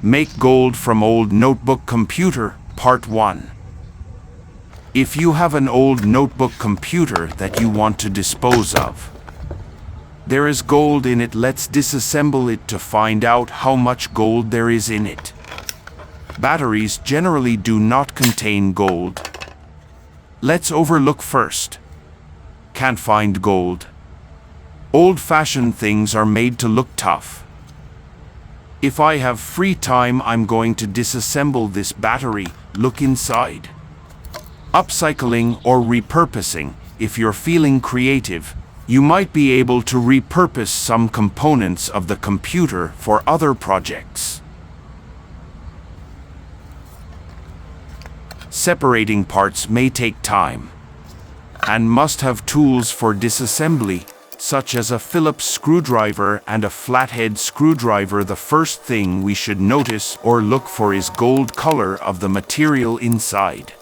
Make gold from old notebook computer, Part 1. If you have an old notebook computer that you want to dispose of, there is gold in it. Let's disassemble it to find out how much gold there is in it. Batteries generally do not contain gold. Let's overlook first. Can't find gold. Old-fashioned things are made to look tough. If I have free time, I'm going to disassemble this battery. Look inside. Upcycling or repurposing. If you're feeling creative, you might be able to repurpose some components of the computer for other projects. Separating parts may take time, and must have tools for disassembly, such as a Phillips screwdriver and a flathead screwdriver. The first thing we should notice or look for is gold color of the material inside.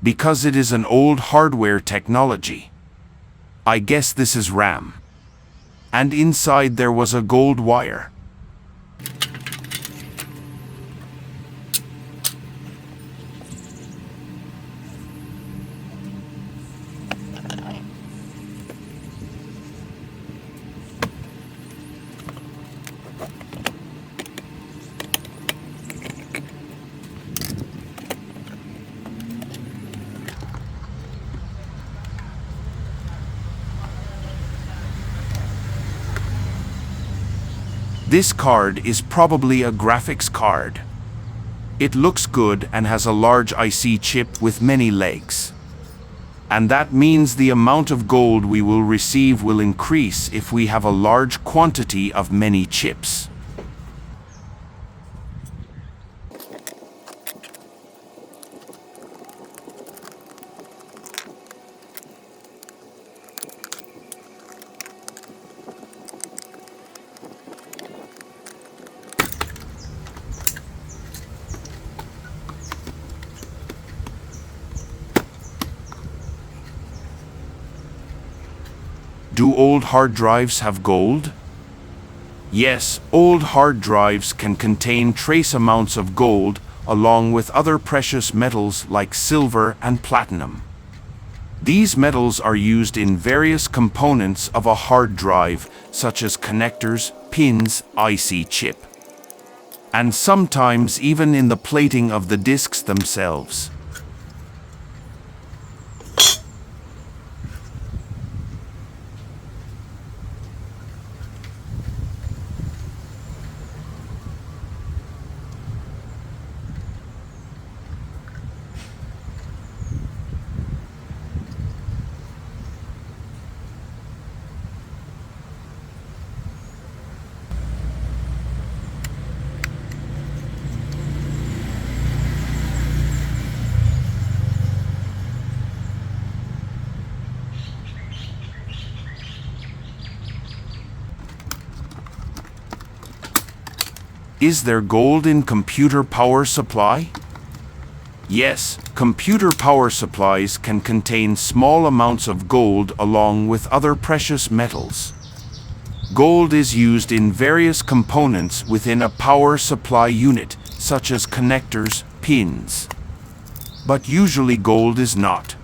Because it is an old hardware technology. I guess this is RAM. And inside there was a gold wire. This card is probably a graphics card. It looks good and has a large IC chip with many legs. And that means the amount of gold we will receive will increase if we have a large quantity of many chips. Do old hard drives have gold? Yes, old hard drives can contain trace amounts of gold, along with other precious metals like silver and platinum. These metals are used in various components of a hard drive, such as connectors, pins, IC chip, and sometimes even in the plating of the disks themselves. Is there gold in computer power supply? Yes, computer power supplies can contain small amounts of gold along with other precious metals. Gold is used in various components within a power supply unit, such as connectors, pins. But usually gold is not.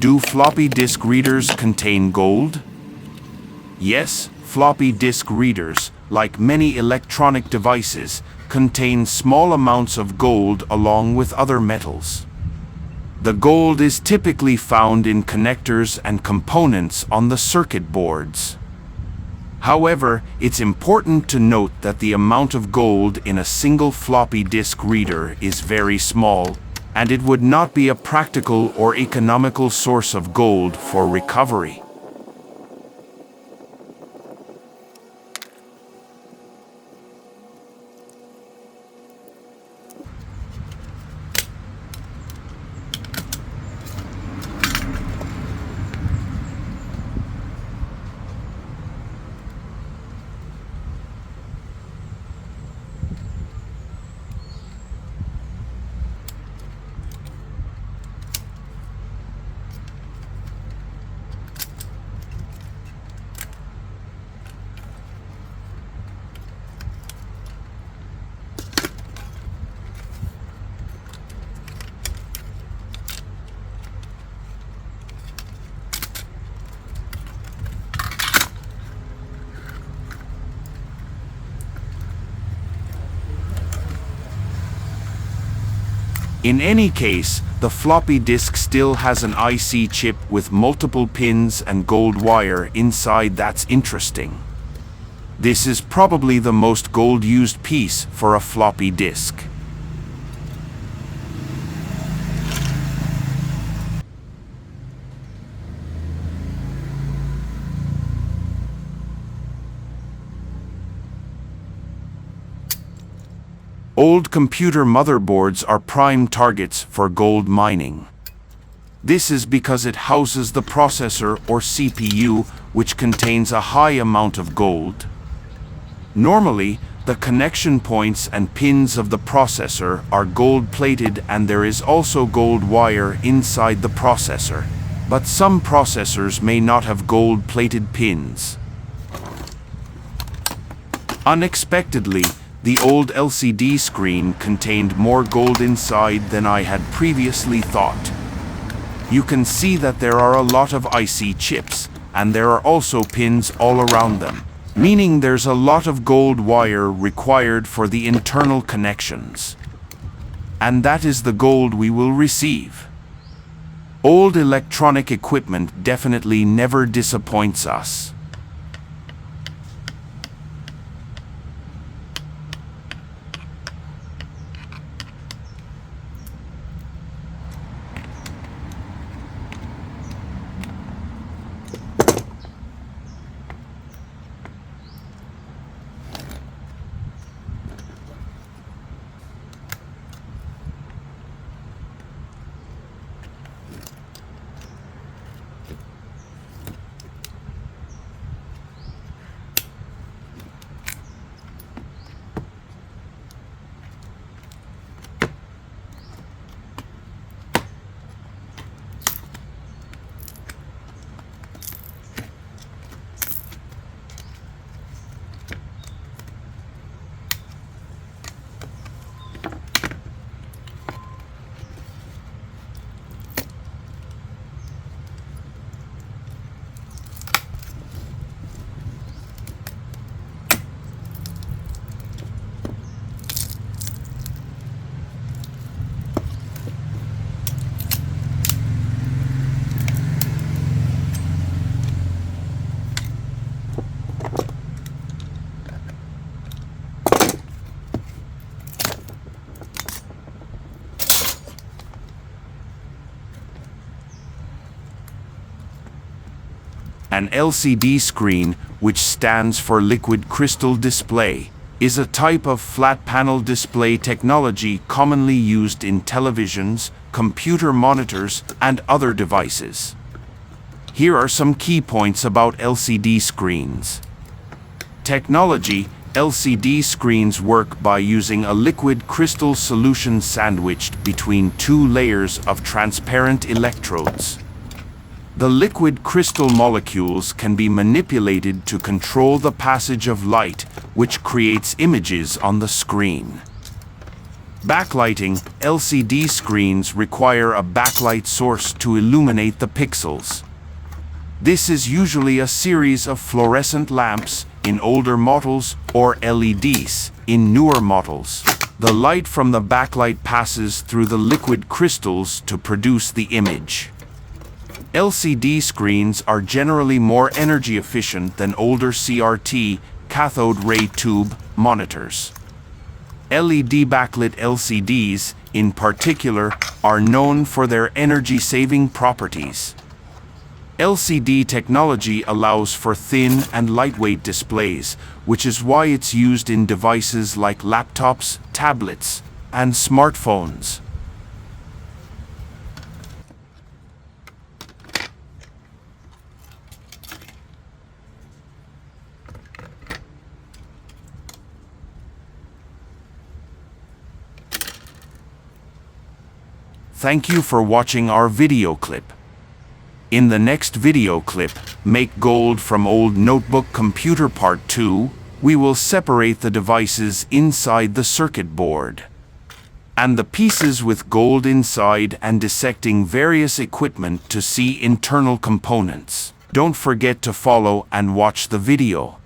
Do floppy disk readers contain gold? Yes, floppy disk readers, like many electronic devices, contain small amounts of gold along with other metals. The gold is typically found in connectors and components on the circuit boards. However, it's important to note that the amount of gold in a single floppy disk reader is very small, and it would not be a practical or economical source of gold for recovery. In any case, the floppy disk still has an IC chip with multiple pins and gold wire inside that's interesting. This is probably the most gold-used piece for a floppy disk. Old computer motherboards are prime targets for gold mining. This is because it houses the processor or CPU, which contains a high amount of gold. Normally, the connection points and pins of the processor are gold-plated, and there is also gold wire inside the processor, but some processors may not have gold-plated pins. Unexpectedly, the old LCD screen contained more gold inside than I had previously thought. You can see that there are a lot of IC chips, and there are also pins all around them, meaning there's a lot of gold wire required for the internal connections. And that is the gold we will receive. Old electronic equipment definitely never disappoints us. An LCD screen, which stands for liquid crystal display, is a type of flat panel display technology commonly used in televisions, computer monitors, and other devices. Here are some key points about LCD screens. Technology: LCD screens work by using a liquid crystal solution sandwiched between two layers of transparent electrodes. The liquid crystal molecules can be manipulated to control the passage of light, which creates images on the screen. Backlighting. LCD screens require a backlight source to illuminate the pixels. This is usually a series of fluorescent lamps in older models or LEDs in newer models. The light from the backlight passes through the liquid crystals to produce the image. LCD screens are generally more energy efficient than older CRT, cathode ray tube, monitors. LED backlit LCDs, in particular, are known for their energy-saving properties. LCD technology allows for thin and lightweight displays, which is why it's used in devices like laptops, tablets, and smartphones. Thank you for watching our video clip. In the next video clip, Make Gold from Old Notebook Computer Part 2, we will separate the devices inside the circuit board and the pieces with gold inside and dissecting various equipment to see internal components. Don't forget to follow and watch the video.